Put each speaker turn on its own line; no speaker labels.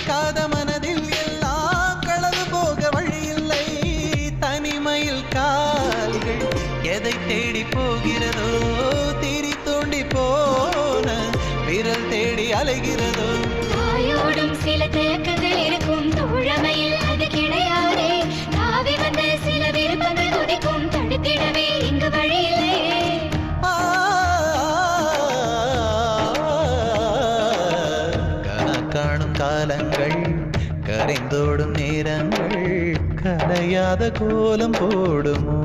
கேட்காத மனதில் எல்லாம் களவு போக வழியில்லை. தனிமையில் கால்கள் எதை தேடி போகிறதோ, திரி தோண்டி போன விரல் தேடி அலைகிறதோ.
தாயோடும் சில தயக்கங்கள் இருக்கும் தோழமையில் அது கிடையாதே. தாவி வந்த சில விருப்பங்கள் துடிக்கும் தடுத்திடவே இங்கு வழியில்லை.
காணும் காலங்கள் கரைந்தோடும் நேரங்கள் கலையாத கோலம் போடுமோ.